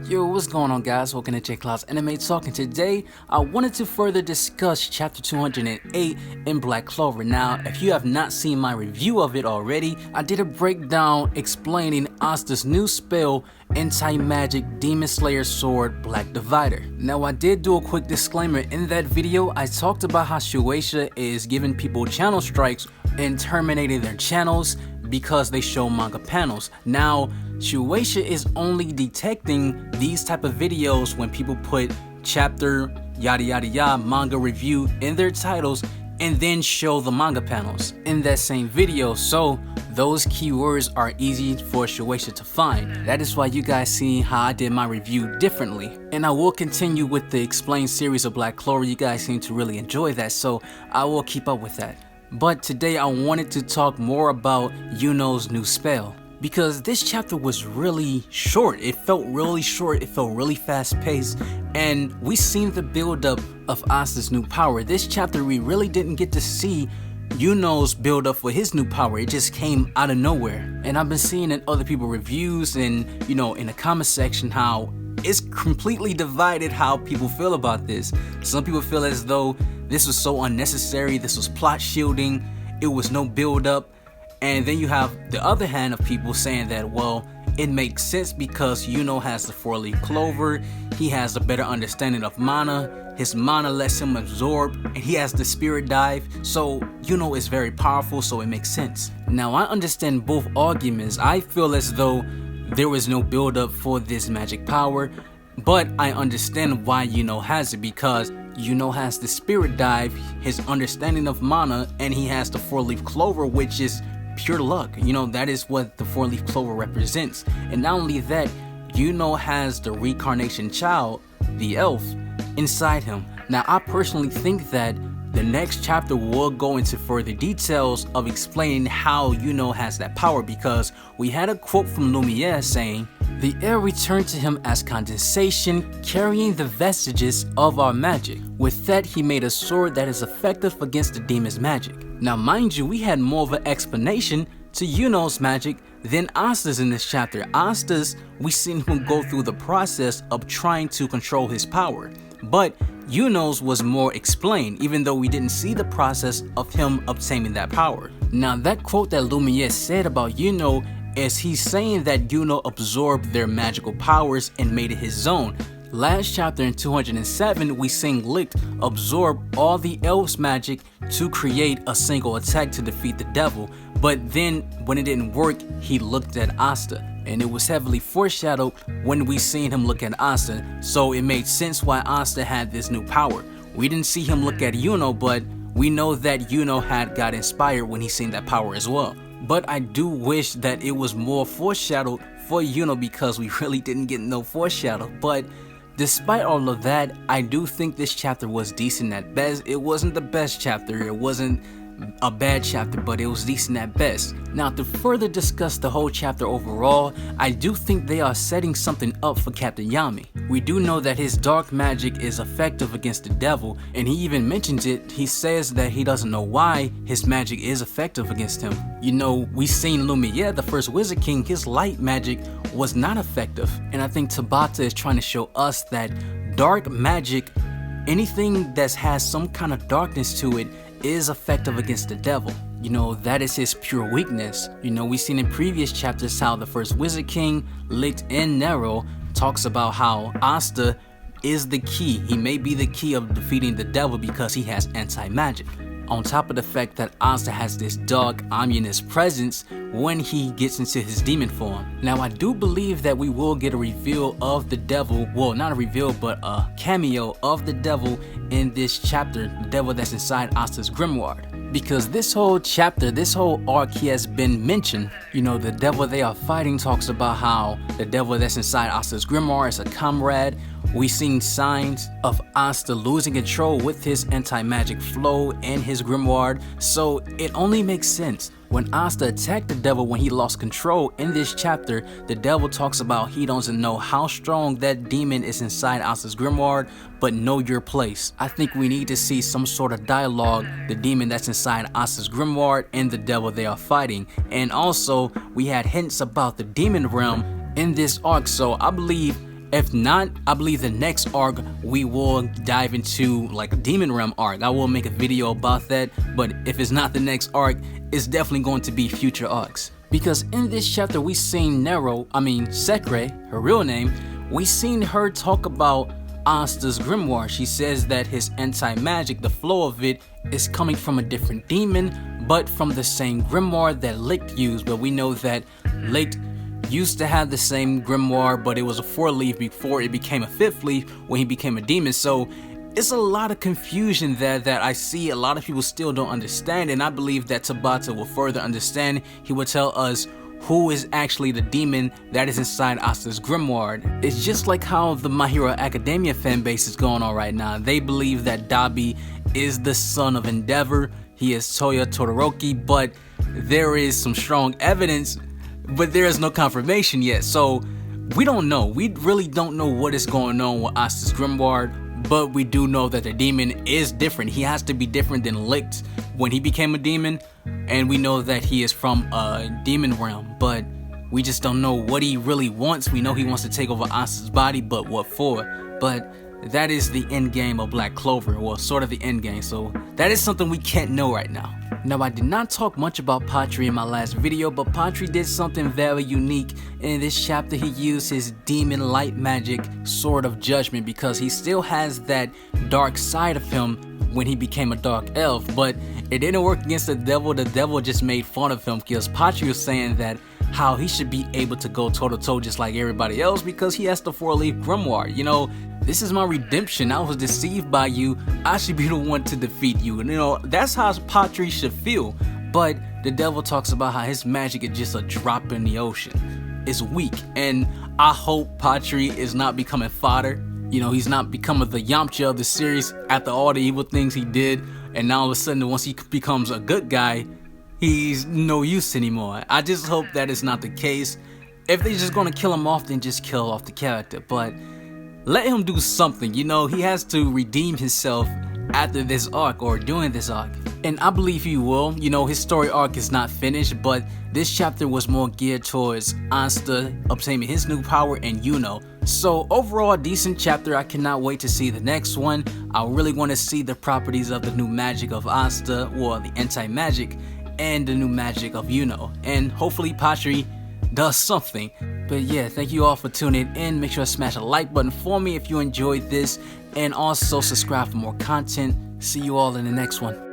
Yo, what's going on guys? Welcome to J Cloud's Anime Talk, and today I wanted to further discuss chapter 208 in Black Clover. Now, if you have not seen my review of it already, I did a breakdown explaining Asta's new spell, Anti-Magic Demon Slayer Sword Black Divider. Now, I did do a quick disclaimer in that video. I talked about how Shueisha is giving people channel strikes and terminating their channels because they show manga panels. Now, Shueisha is only detecting these type of videos when people put chapter yada yada yada manga review in their titles and then show the manga panels in that same video. So those keywords are easy for Shueisha to find. That is why you guys see how I did my review differently. And I will continue with the explained series of Black Clover. You guys seem to really enjoy that, so I will keep up with that. But today I wanted to talk more about Yuno's new spell, because this chapter was really short. It felt really short, it felt really fast paced, and we seen the build up of Asta's new power. This chapter we really didn't get to see Yuno's build up for his new power. It just came out of nowhere. And I've been seeing in other people's reviews and in the comment section how it's completely divided how people feel about this. Some people feel as though this was so unnecessary, this was plot shielding, it was no build up. And then you have the other hand of people saying that, well, it makes sense because Yuno has the 4-leaf clover, he has a better understanding of mana, his mana lets him absorb, and he has the spirit dive, so Yuno is very powerful, so it makes sense. Now, I understand both arguments. I feel as though there was no build up for this magic power, but I understand why Yuno has it, because Yuno has the spirit dive, his understanding of mana, and he has the 4-leaf clover, which is pure luck. That is what the 4-leaf clover represents. And not only that, Yuno has the reincarnation child, the elf, inside him. Now, I personally think that the next chapter will go into further details of explaining how Yuno has that power, because we had a quote from Lumiere saying, "The air returned to him as condensation, carrying the vestiges of our magic. With that, he made a sword that is effective against the demon's magic." Now, mind you, we had more of an explanation to Yuno's magic than Asta's in this chapter. Asta's, we seen him go through the process of trying to control his power, but Yuno's was more explained, even though we didn't see the process of him obtaining that power. Now, that quote that Lumiere said about Yuno is he's saying that Yuno absorbed their magical powers and made it his own. Last chapter in 207, we seen Licht absorb all the elves' magic to create a single attack to defeat the devil, but then when it didn't work, he looked at Asta, and it was heavily foreshadowed when we seen him look at Asta, so it made sense why Asta had this new power. We didn't see him look at Yuno, but we know that Yuno had got inspired when he seen that power as well. But I do wish that it was more foreshadowed for Yuno, because we really didn't get no foreshadow. But despite all of that, I do think this chapter was decent at best. It wasn't the best chapter, it wasn't a bad chapter, but it was decent at best. Now, to further discuss the whole chapter overall, I do think they are setting something up for Captain Yami. We do know that his dark magic is effective against the devil, and he even mentions it. He says that he doesn't know why his magic is effective against him. We seen Lumiere, the first Wizard King, his light magic was not effective, and I think Tabata is trying to show us that dark magic, anything that has some kind of darkness to it, is effective against the devil. That is his pure weakness. We've seen in previous chapters how the first Wizard King, Licht, and Nero talks about how Asta is the key. He may be the key of defeating the devil because he has anti-magic. On top of the fact that Asta has this dark, ominous presence when he gets into his demon form. Now, I do believe that we will get a reveal of the devil, well, not a reveal, but a cameo of the devil in this chapter, the devil that's inside Asta's grimoire. Because this whole chapter, this whole arc, he has been mentioned. The devil they are fighting talks about how the devil that's inside Asta's grimoire is a comrade. We've seen signs of Asta losing control with his anti-magic flow and his grimoire, so it only makes sense. When Asta attacked the devil when he lost control in this chapter, the devil talks about he doesn't know how strong that demon is inside Asta's grimoire, but know your place. I think we need to see some sort of dialogue, the demon that's inside Asta's grimoire and the devil they are fighting. And also, we had hints about the demon realm in this arc, so I believe If not, I believe the next arc we will dive into like a Demon Realm arc. I will make a video about that, but if it's not the next arc, it's definitely going to be future arcs. Because in this chapter we seen Sekre, her real name, we seen her talk about Asta's grimoire. She says that his anti-magic, the flow of it, is coming from a different demon, but from the same grimoire that Licht used. But we know that Licht used to have the same grimoire, but it was a 4-leaf before it became a 5th leaf when he became a demon. So it's a lot of confusion there that I see a lot of people still don't understand, and I believe that Tabata will further understand. He will tell us who is actually the demon that is inside Asta's grimoire. It's just like how the My Hero Academia fanbase is going on right now. They believe that Dabi is the son of Endeavor. He is Toya Todoroki, but there is some strong evidence, but there is no confirmation yet. So we don't know. We really don't know what is going on with Asta's grimoire, but we do know that the demon is different. He has to be different than Licht when he became a demon, and we know that he is from a demon realm, but we just don't know what he really wants. We know he wants to take over Asta's body, but what for? But that is the end game of Black Clover, well, sort of the end game, so that is something we can't know right now. Now, I did not talk much about Patri in my last video, but Patri did something very unique. In this chapter, he used his demon light magic, Sword of Judgment, because he still has that dark side of him when he became a dark elf, but it didn't work against the devil. The devil just made fun of him because Patri was saying that how he should be able to go toe-to-toe just like everybody else because he has the 4-leaf grimoire. You know, this is my redemption. I was deceived by you. I should be the one to defeat you. And you know, that's how Patri should feel. But the devil talks about how his magic is just a drop in the ocean. It's weak, and I hope Patri is not becoming fodder. You know, he's not becoming the Yamcha of the series after all the evil things he did, and now all of a sudden once he becomes a good guy, he's no use anymore. I just hope that is not the case. If they're just gonna kill him off, then just kill off the character, but let him do something. You know, he has to redeem himself after this arc or during this arc, and I believe he will. You know, his story arc is not finished, but this chapter was more geared towards Asta obtaining his new power and Yuno. So overall, decent chapter. I cannot wait to see the next one. I really want to see the properties of the new magic of Asta, or the anti-magic, and the new magic of Yuno, and hopefully Patri does something. But yeah, thank you all for tuning in. Make sure to smash a like button for me if you enjoyed this, and also subscribe for more content. See you all in the next one.